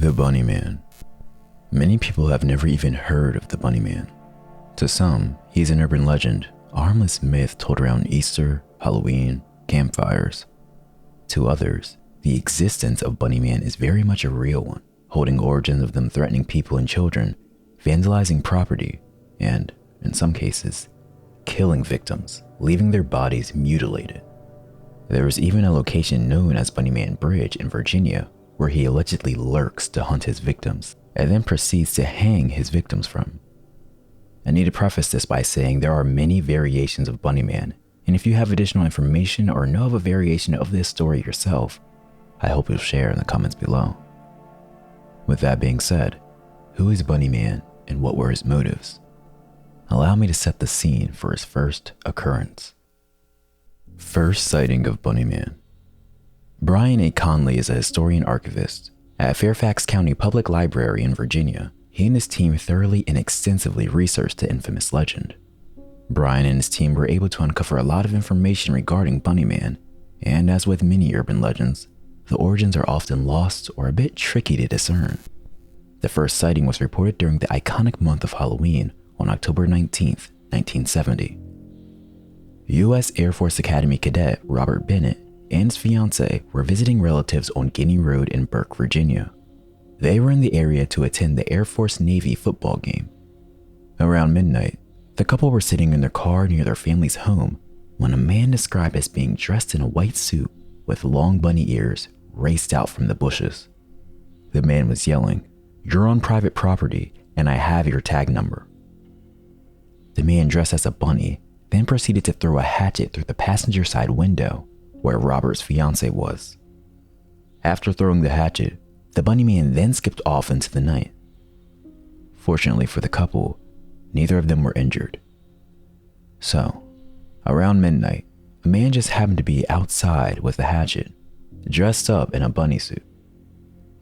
The Bunny Man. Many people have never even heard of the Bunny Man. To some, he's an urban legend, a harmless myth told around Easter, Halloween, campfires. To others, the existence of Bunny Man is very much a real one, holding origins of them threatening people and children, vandalizing property, and, in some cases, killing victims, leaving their bodies mutilated. There is even a location known as Bunny Man Bridge in Virginia, where he allegedly lurks to hunt his victims, and then proceeds to hang his victims from. I need to preface this by saying there are many variations of Bunny Man, and if you have additional information or know of a variation of this story yourself, I hope you'll share in the comments below. With that being said, who is Bunny Man and what were his motives? Allow me to set the scene for his first occurrence. First sighting of Bunny Man. Brian A. Conley is a historian archivist. At Fairfax County Public Library in Virginia, he and his team thoroughly and extensively researched the infamous legend. Brian and his team were able to uncover a lot of information regarding Bunny Man, and as with many urban legends, the origins are often lost or a bit tricky to discern. The first sighting was reported during the iconic month of Halloween on October 19th, 1970. U.S. Air Force Academy cadet Robert Bennett and his fiancée were visiting relatives on Guinea Road in Burke, Virginia. They were in the area to attend the Air Force Navy football game. Around midnight, the couple were sitting in their car near their family's home when a man described as being dressed in a white suit with long bunny ears raced out from the bushes. The man was yelling, "You're on private property and I have your tag number." The man dressed as a bunny then proceeded to throw a hatchet through the passenger side window where Robert's fiancée was. After throwing the hatchet, the Bunny Man then skipped off into the night. Fortunately for the couple, neither of them were injured. So, around midnight, a man just happened to be outside with a hatchet, dressed up in a bunny suit.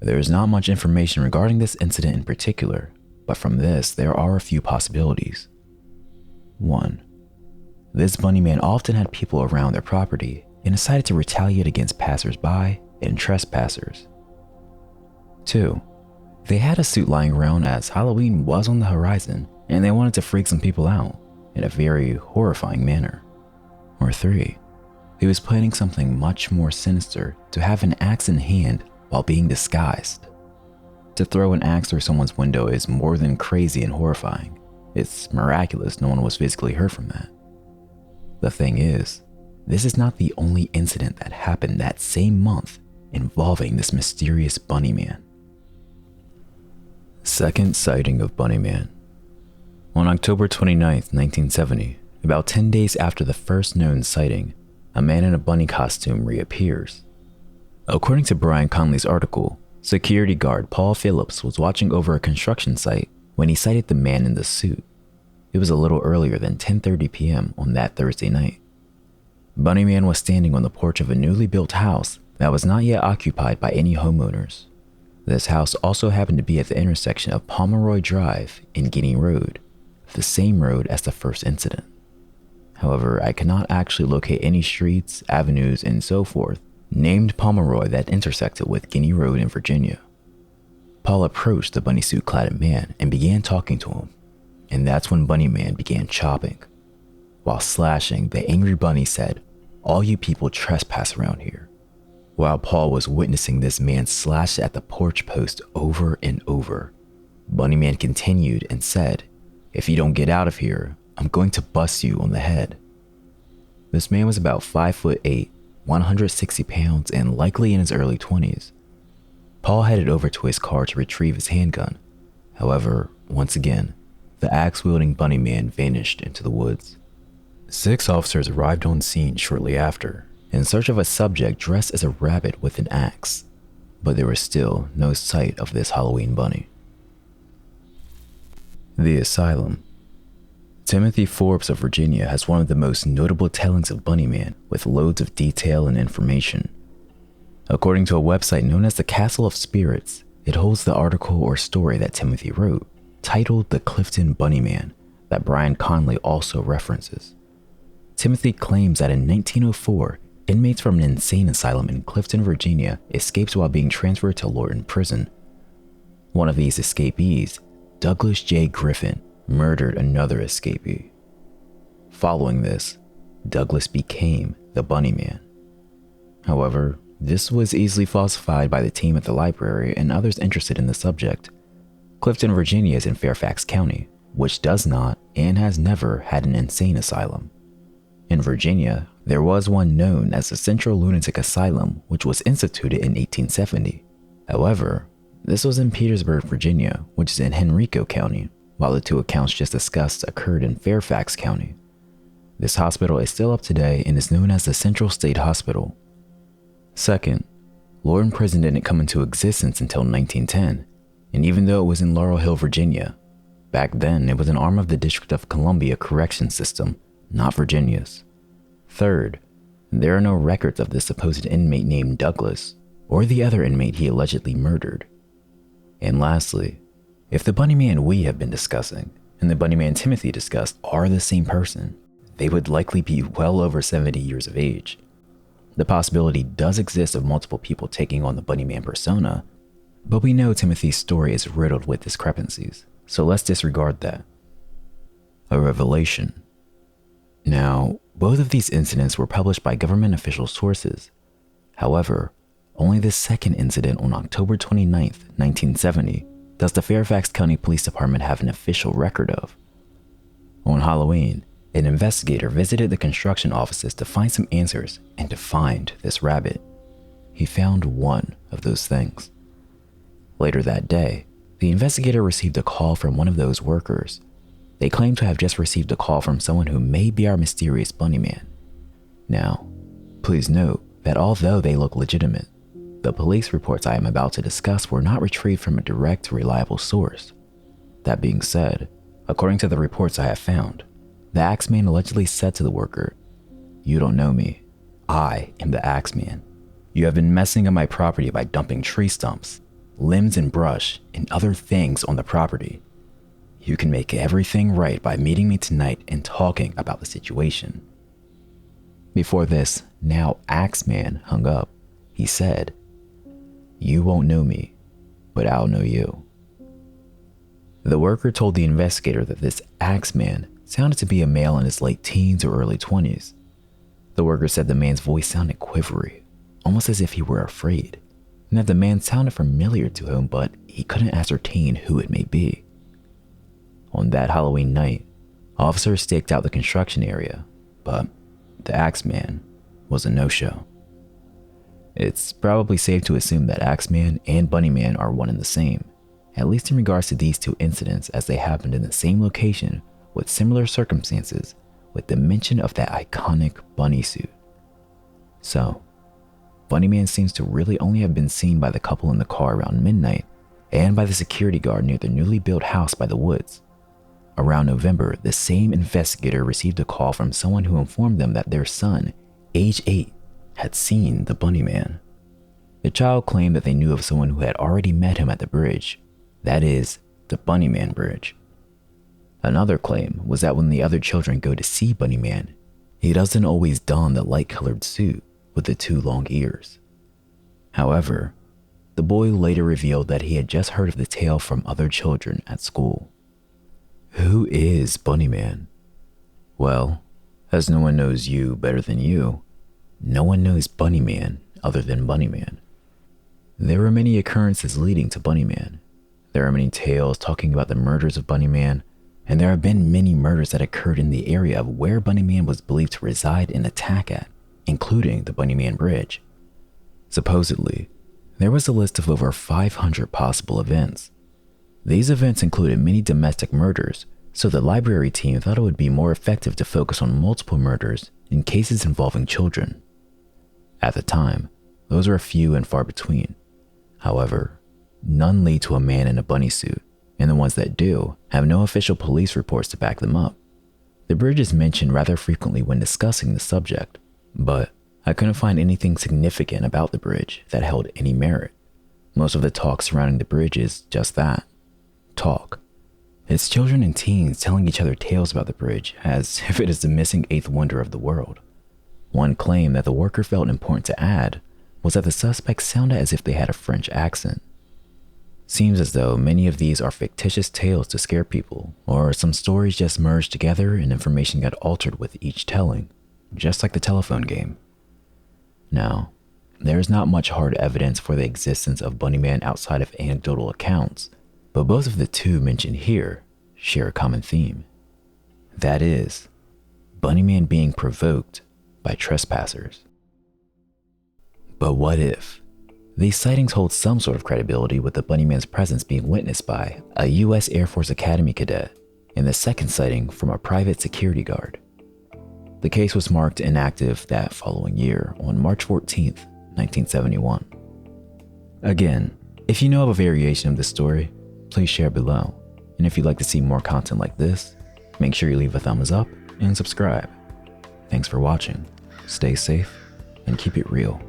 There is not much information regarding this incident in particular, but from this there are a few possibilities. 1. This Bunny Man often had people around their property and decided to retaliate against passersby and trespassers. 2. They had a suit lying around as Halloween was on the horizon and they wanted to freak some people out in a very horrifying manner. Or 3. He was planning something much more sinister to have an axe in hand while being disguised. To throw an axe through someone's window is more than crazy and horrifying. It's miraculous no one was physically hurt from that. The thing is, this is not the only incident that happened that same month involving this mysterious Bunny Man. Second sighting of Bunny Man. On October 29th, 1970, about 10 days after the first known sighting, a man in a bunny costume reappears. According to Brian Conley's article, security guard Paul Phillips was watching over a construction site when he sighted the man in the suit. It was a little earlier than 10:30 p.m. on that Thursday night. Bunny Man was standing on the porch of a newly built house that was not yet occupied by any homeowners. This house also happened to be at the intersection of Pomeroy Drive and Guinea Road, the same road as the first incident. However, I cannot actually locate any streets, avenues, and so forth named Pomeroy that intersected with Guinea Road in Virginia. Paul approached the bunny suit-clad man and began talking to him, and that's when Bunny Man began chopping. While slashing, the angry bunny said, "All you people trespass around here." While Paul was witnessing this man slash at the porch post over and over, Bunny Man continued and said, "If you don't get out of here, I'm going to bust you on the head." This man was about 5'8", 160 pounds, and likely in his early 20s. Paul headed over to his car to retrieve his handgun. However, once again, the axe-wielding Bunny Man vanished into the woods. 6 officers arrived on scene shortly after, in search of a subject dressed as a rabbit with an axe, but there was still no sight of this Halloween bunny. The Asylum. Timothy Forbes of Virginia has one of the most notable tellings of Bunny Man with loads of detail and information. According to a website known as the Castle of Spirits, it holds the article or story that Timothy wrote, titled The Clifton Bunny Man, that Brian Conley also references. Timothy claims that in 1904, inmates from an insane asylum in Clifton, Virginia escaped while being transferred to Lorton Prison. One of these escapees, Douglas J. Griffin, murdered another escapee. Following this, Douglas became the Bunny Man. However, this was easily falsified by the team at the library and others interested in the subject. Clifton, Virginia is in Fairfax County, which does not and has never had an insane asylum. In Virginia, there was one known as the Central Lunatic Asylum, which was instituted in 1870. However, this was in Petersburg, Virginia, which is in Henrico County, while the two accounts just discussed occurred in Fairfax County. This hospital is still up today and is known as the Central State Hospital. Second, Loren Prison didn't come into existence until 1910, and even though it was in Laurel Hill, Virginia, back then it was an arm of the District of Columbia Correction System, not Virginia's. Third, there are no records of the supposed inmate named Douglas, or the other inmate he allegedly murdered. And lastly, if the Bunny Man we have been discussing and the Bunny Man Timothy discussed are the same person, they would likely be well over 70 years of age. The possibility does exist of multiple people taking on the Bunny Man persona, but we know Timothy's story is riddled with discrepancies, so let's disregard that. A revelation. Now, both of these incidents were published by government official sources. However, only the second incident on October 29, 1970, does the Fairfax County Police Department have an official record of. On Halloween, an investigator visited the construction offices to find some answers and to find this rabbit. He found one of those things. Later that day, the investigator received a call from one of those workers. They claimed to have just received a call from someone who may be our mysterious Bunny Man. Now, please note that although they look legitimate, the police reports I am about to discuss were not retrieved from a direct, reliable source. That being said, according to the reports I have found, the Axeman allegedly said to the worker, "You don't know me. I am the Axeman. You have been messing up my property by dumping tree stumps, limbs and brush, and other things on the property. You can make everything right by meeting me tonight and talking about the situation." Before this, now Axeman hung up, he said, "You won't know me, but I'll know you." The worker told the investigator that this Axeman sounded to be a male in his late teens or early 20s. The worker said the man's voice sounded quivery, almost as if he were afraid, and that the man sounded familiar to him, but he couldn't ascertain who it may be. On that Halloween night, officers staked out the construction area, but the Axeman was a no-show. It's probably safe to assume that Axeman and Bunny Man are one and the same, at least in regards to these two incidents, as they happened in the same location with similar circumstances, with the mention of that iconic bunny suit. So, Bunny Man seems to really only have been seen by the couple in the car around midnight and by the security guard near the newly built house by the woods. Around November, the same investigator received a call from someone who informed them that their son, age 8, had seen the Bunny Man. The child claimed that they knew of someone who had already met him at the bridge, that is, the Bunny Man Bridge. Another claim was that when the other children go to see Bunny Man, he doesn't always don the light-colored suit with the 2 long ears. However, the boy later revealed that he had just heard of the tale from other children at school. Who is Bunny Man? Well, as no one knows you better than you, no one knows Bunny Man other than Bunny Man. There are many occurrences leading to Bunny Man. There are many tales talking about the murders of Bunny Man, and there have been many murders that occurred in the area of where Bunny Man was believed to reside and attack at, including the Bunny Man Bridge. Supposedly, there was a list of over 500 possible events. These events included many domestic murders, so the library team thought it would be more effective to focus on multiple murders in cases involving children. At the time, those were few and far between. However, none lead to a man in a bunny suit, and the ones that do have no official police reports to back them up. The bridge is mentioned rather frequently when discussing the subject, but I couldn't find anything significant about the bridge that held any merit. Most of the talk surrounding the bridge is just that, talk. It's children and teens telling each other tales about the bridge as if it is the missing 8th wonder of the world. One claim that the worker felt important to add was that the suspects sounded as if they had a French accent. Seems as though many of these are fictitious tales to scare people, or some stories just merged together and information got altered with each telling, just like the telephone game. Now, there is not much hard evidence for the existence of Bunnyman outside of anecdotal accounts, but both of the two mentioned here share a common theme. That is, Bunnyman being provoked by trespassers. But what if these sightings hold some sort of credibility, with the Bunnyman's presence being witnessed by a US Air Force Academy cadet and the second sighting from a private security guard? The case was marked inactive that following year on March 14th, 1971. Again, if you know of a variation of this story, please share below. And if you'd like to see more content like this, make sure you leave a thumbs up and subscribe. Thanks for watching. Stay safe and keep it real.